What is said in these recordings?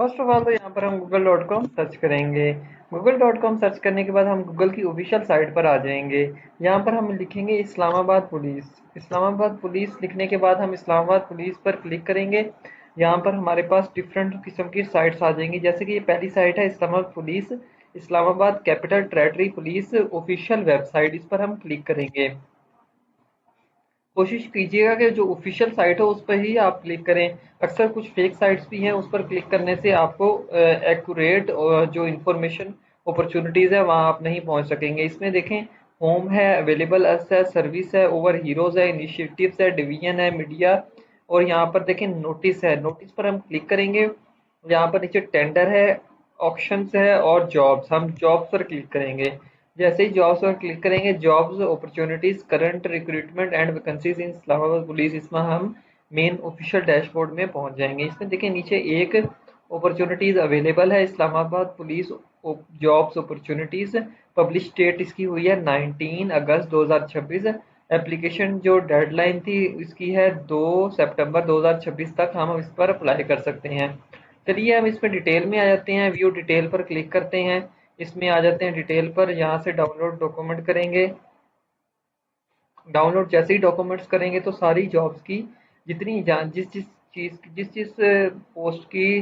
First of all तो यहाँ पर हम google.com सर्च करेंगे। google.com सर्च करने के बाद हम गूगल की ऑफिशियल साइट पर आ जाएंगे। यहाँ पर हम लिखेंगे इस्लामाबाद पुलिस। इस्लामाबाद पुलिस लिखने के बाद हम इस्लामाबाद पुलिस पर क्लिक करेंगे। यहाँ पर हमारे पास डिफरेंट किस्म की साइट्स आ जाएंगी, जैसे कि ये पहली साइट है Islamabad police, Islamabad capital territory police official website. इस पर हम क्लिक करेंगे। कोशिश कीजिएगा कि जो ऑफिशियल साइट हो उस पर ही आप क्लिक करें। अक्सर कुछ फेक साइट्स भी हैं, उस पर क्लिक करने से आपको एक्यूरेट जो इंफॉर्मेशन अपॉर्चुनिटीज़ है वहाँ आप नहीं पहुँच सकेंगे। इसमें देखें, होम है, अवेलेबल अस है, सर्विस है, ओवर हीरोज़ है, इनिशिएटिव्स है, डिवीजन है, मीडिया, और यहाँ पर देखें नोटिस है। नोटिस पर हम क्लिक करेंगे। यहाँ पर नीचे टेंडर है, ऑप्शंस है और जॉब्स। हम जॉब्स पर क्लिक करेंगे। जैसे ही जॉब्स पर क्लिक करेंगे, jobs opportunities current recruitment and vacancies in Islamabad police, इसमें हम मेन ऑफिशियल डैशबोर्ड में पहुंच जाएंगे। इसमें देखिए नीचे एक अपॉर्चुनिटीज अवेलेबल है, Islamabad police jobs opportunities. Publish date इसकी हुई है 19 अगस्त 2026। एप्लीकेशन जो डेडलाइन थी इसकी है 2 सितंबर 2026 तक हम इस पर अप्लाई कर सकते हैं। चलिए हम इस पर डिटेल में आ जाते हैं। व्यू डिटेल पर क्लिक करते हैं। इसमें आ जाते हैं डिटेल पर। यहाँ से डाउनलोड डॉक्यूमेंट करेंगे। डाउनलोड जैसे ही डॉक्यूमेंट्स करेंगे तो सारी जॉब्स की जितनी जिस जिस पोस्ट की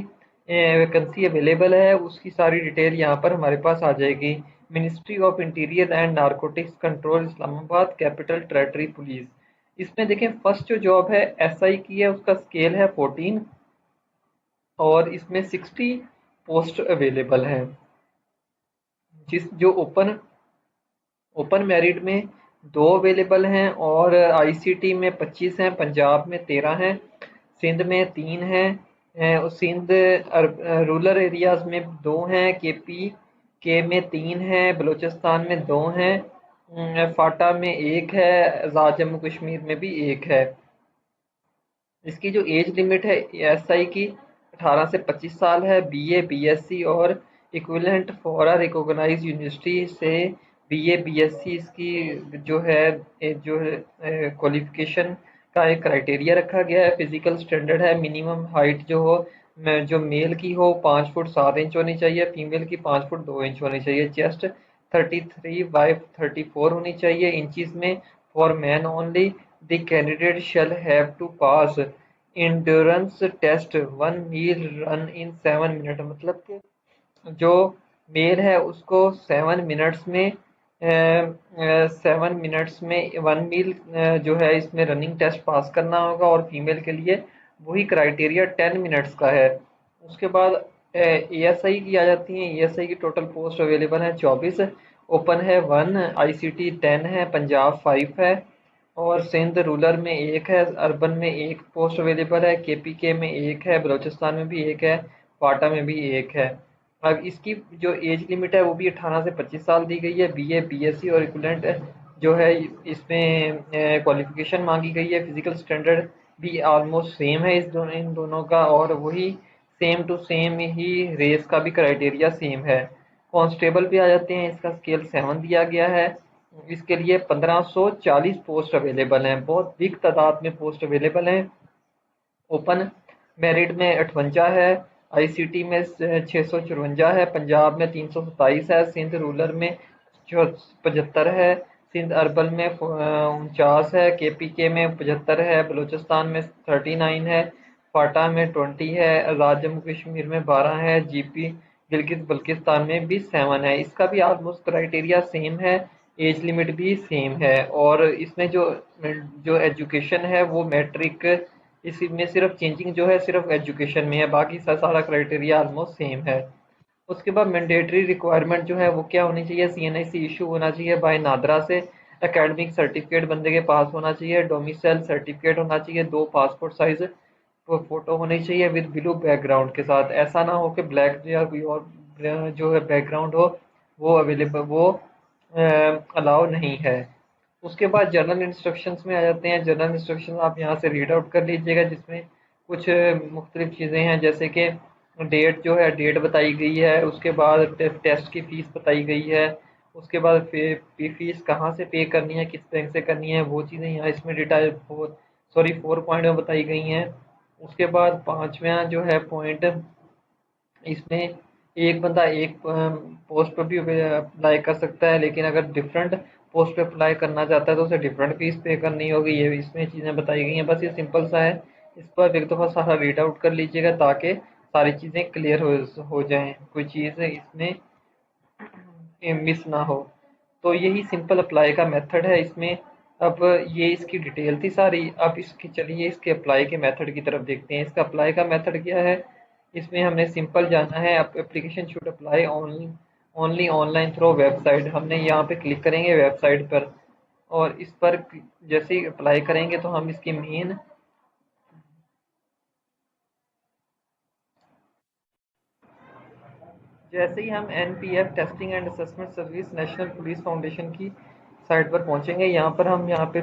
वैकेंसी अवेलेबल है उसकी सारी डिटेल यहाँ पर हमारे पास आ जाएगी। Ministry of interior and narcotics control, Islamabad capital territory police. इसमें देखें, फर्स्ट जो जॉब है एसआई की है, उसका स्केल है 14 और इसमें 60 पोस्ट अवेलेबल हैं। जिस जो ओपन ओपन मेरिट में दो अवेलेबल हैं और आईसीटी में 25 हैं, पंजाब में 13 हैं, सिंध में 3 हैं, और सिंध रूरल एरियाज में 2 हैं, केपी के में 3 हैं, बलूचिस्तान में 2 हैं, फाटा में 1 है, आज़ाद जम्मू कश्मीर में भी 1 है। इसकी जो एज लिमिट है एसआई की 18 से 25 साल है। बीए बीएससी और equivalent for a recognised university से बीए बीएससी इसकी जो है क्वालिफिकेशन का एक क्राइटेरिया रखा गया है। फिजिकल स्टैंडर्ड है, मिनिमम हाइट जो हो जो मेल की हो 5 फुट 7 इंच होनी चाहिए, फीमेल की 5 फुट 2 इंच होनी चाहिए। चेस्ट 33 बाय 34 होनी चाहिए इंचज में। For man only, the candidate shall have to pass endurance test 1 mile run in 7 minute. मतलब कि जो मेल है उसको 7 मिनट्स में 1 मील जो है इसमें रनिंग टेस्ट पास करना होगा, और फीमेल के लिए वही क्राइटेरिया 10 मिनट्स का है। उसके बाद एएसआई की आ जाती है। एएसआई की टोटल पोस्ट अवेलेबल है 24। ओपन है 1, आईसीटी 10 है, पंजाब 5 है, और सिंध रूरल में 1 है, अर्बन में 1 पोस्ट अवेलेबल है, केपीके में 1 है, बलूचिस्तान में भी 1 है, फाटा में भी 1 है। अब इसकी जो एज लिमिट है वो भी 18 से 25 साल दी गई है। बीए बीएससी और इक्विवेलेंट जो है इसमें क्वालिफिकेशन मांगी गई है। फिजिकल स्टैंडर्ड भी ऑलमोस्ट सेम है इन दोनों का, और वही सेम टू सेम ही रेस का भी क्राइटेरिया सेम है। कांस्टेबल पे आ जाते हैं। इसका स्केल 7 दिया गया है। इसके लिए 1540 पोस्ट अवेलेबल हैं। बहुत बिग तादाद में पोस्ट अवेलेबल हैं। ओपन मेरिट में 58 है, आईसीटी में 654 है, पंजाब में 327 है, सिंध रूरल में 75 है, सिंध अर्बन में 49 है, केपीके में 75 है, बलूचिस्तान में 39 है, फाटा में 20 है, आज़ाद जम्मू कश्मीर में 12 है, जीपी गिलगित बल्किस्तान में भी 7 है। इसका भी ऑलमोस्ट क्राइटेरिया सेम है, एज लिमिट भी सेम है, और इसमें जो जो एजुकेशन है वो मैट्रिक, इसमें सिर्फ चेंजिंग जो है सिर्फ एजुकेशन में है, बाकी सारा क्राइटेरिया ऑलमोस्ट सेम है। उसके बाद मैंडेटरी रिक्वायरमेंट जो है वो क्या होनी चाहिए, सीएनआईसी इशू होना चाहिए बाय नादरा से, एकेडमिक सर्टिफिकेट बंदे के पास होना चाहिए, डोमिसाइल सर्टिफिकेट होना चाहिए, 2 पासपोर्ट साइज फोटो होनी चाहिए विद ब्लू बैकग्राउंड के साथ। ऐसा ना हो कि ब्लैक या कोई और जो है बैकग्राउंड हो, वो अवेलेबल वो अलाउ नहीं है। उसके बाद जर्नल इंस्ट्रक्शंस में आ जाते हैं। जर्नल इंस्ट्रक्शन आप यहाँ से रीड आउट कर लीजिएगा, जिसमें कुछ मुख्तलिफ चीज़ें हैं, जैसे कि डेट जो है डेट बताई गई है, उसके बाद टेस्ट की फ़ीस बताई गई है, उसके बाद फीस कहाँ से पे करनी है, किस बैंक से करनी है, वो चीज़ें यहाँ इसमें डिटेल 4 पॉइंट में बताई गई हैं। उसके बाद पाँचवा जो है पॉइंट इसमें एक बंदा एक पोस्ट पर भी अप्लाई कर सकता है, लेकिन अगर डिफरेंट पोस्ट पे अप्लाई करना चाहता है तो उसे डिफरेंट फीस पे करनी होगी। ये इसमें चीज़ें बताई गई हैं, बस ये सिंपल सा है। इस पर एक दफ़ा सारा रीड आउट कर लीजिएगा ताकि सारी चीज़ें क्लियर हो जाएं, कोई चीज़ इसमें मिस ना हो। तो यही सिंपल अप्लाई का मेथड है इसमें। अब ये इसकी डिटेल थी सारी। अब इसकी चलिए इसके अप्लाई के मेथड की तरफ देखते हैं। इसका अप्लाई का मेथड क्या है? इसमें हमने सिंपल जाना है, application should apply only online through website. हमने यहाँ पे क्लिक करेंगे वेबसाइट पर, और इस पर जैसे ही अप्लाई करेंगे तो हम इसकी मेन, जैसे ही हम NPF testing and assessment service national police foundation की साइट पर पहुंचेंगे, यहाँ पे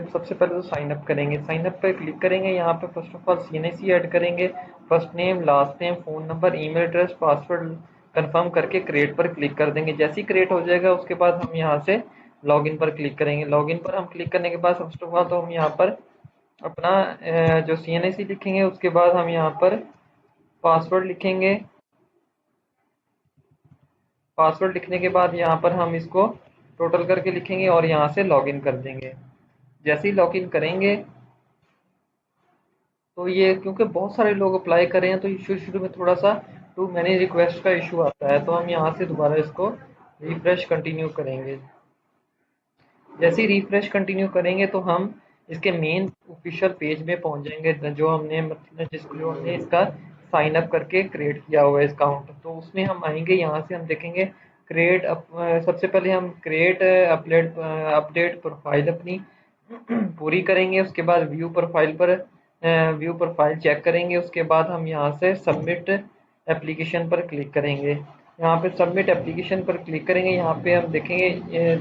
सबसे पहले तो साइन अप करेंगे। साइन अप पर क्लिक करेंगे। यहाँ पे first of all CNIC add करेंगे, first name, last name, phone number, email address, password confirm करके क्रिएट पर क्लिक कर देंगे। जैसे ही क्रिएट हो जाएगा उसके बाद हम यहाँ से लॉगिन पर क्लिक करेंगे। लॉगिन पर हम क्लिक करने के बाद फर्स्ट ऑफ ऑल तो हम यहाँ पर अपना जो सीएनआईसी लिखेंगे, उसके बाद हम यहाँ पर पासवर्ड लिखेंगे। पासवर्ड लिखने के बाद यहाँ पर हम इसको टोटल करके लिखेंगे और यहाँ से लॉगिन कर देंगे। जैसे ही लॉगिन करेंगे तो ये, क्योंकि बहुत सारे लोग अप्लाई कर रहे हैं तो शुरू शुरू में थोड़ा सा टू मैनी रिक्वेस्ट का इशू आता है, तो हम यहाँ से दोबारा इसको रिफ्रेश कंटिन्यू करेंगे। जैसे ही रिफ्रेश कंटिन्यू करेंगे तो हम इसके मेन ऑफिशियल पेज में पहुंच जाएंगे, जो हमने मतलब जो हमने इसका साइन अप करके क्रिएट किया हुआ है अकाउंट, तो उसमें हम आएंगे। यहाँ से हम देखेंगे क्रिएट सबसे पहले हम क्रिएट अपडेट प्रोफाइल अपनी पूरी करेंगे। उसके बाद व्यू प्रोफाइल चेक करेंगे। उसके बाद हम यहाँ से सबमिट एप्लीकेशन पर क्लिक करेंगे। यहाँ पे सबमिट एप्लीकेशन पर क्लिक करेंगे। यहाँ पे हम देखेंगे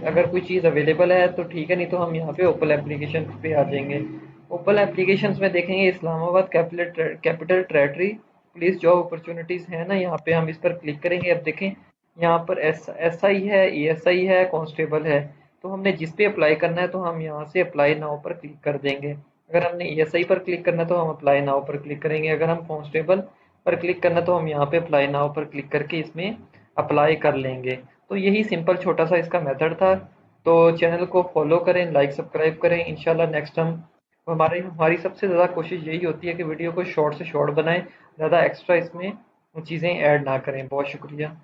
अगर कोई चीज़ अवेलेबल है तो ठीक है, नहीं तो हम यहाँ पे ओपन एप्लीकेशन पे आ जाएंगे। ओपन एप्लीकेशन में देखेंगे Islamabad capital territory police job opportunities है ना, यहाँ पे हम इस पर क्लिक करेंगे। अब देखें यहाँ पर एसआई है, एएसआई है, कांस्टेबल है। तो हमने जिस पे अप्लाई करना है तो हम यहाँ से अप्लाई नाउ पर क्लिक कर देंगे। अगर हमने एएसआई पर क्लिक करना है तो हम अप्लाई नाउ पर क्लिक करेंगे। अगर हम कांस्टेबल पर क्लिक करना है तो हम यहाँ पे अप्लाई नाउ पर क्लिक करके इसमें अप्लाई कर लेंगे। तो यही सिंपल छोटा सा इसका मेथड था। तो चैनल को फॉलो करें, लाइक सब्सक्राइब करें। इंशाल्लाह नेक्स्ट हम हमारी हमारी सबसे ज़्यादा कोशिश यही होती है कि वीडियो को शॉर्ट से शॉर्ट बनाएं, ज़्यादा एक्स्ट्रा इसमें चीज़ें ऐड ना करें। बहुत शुक्रिया।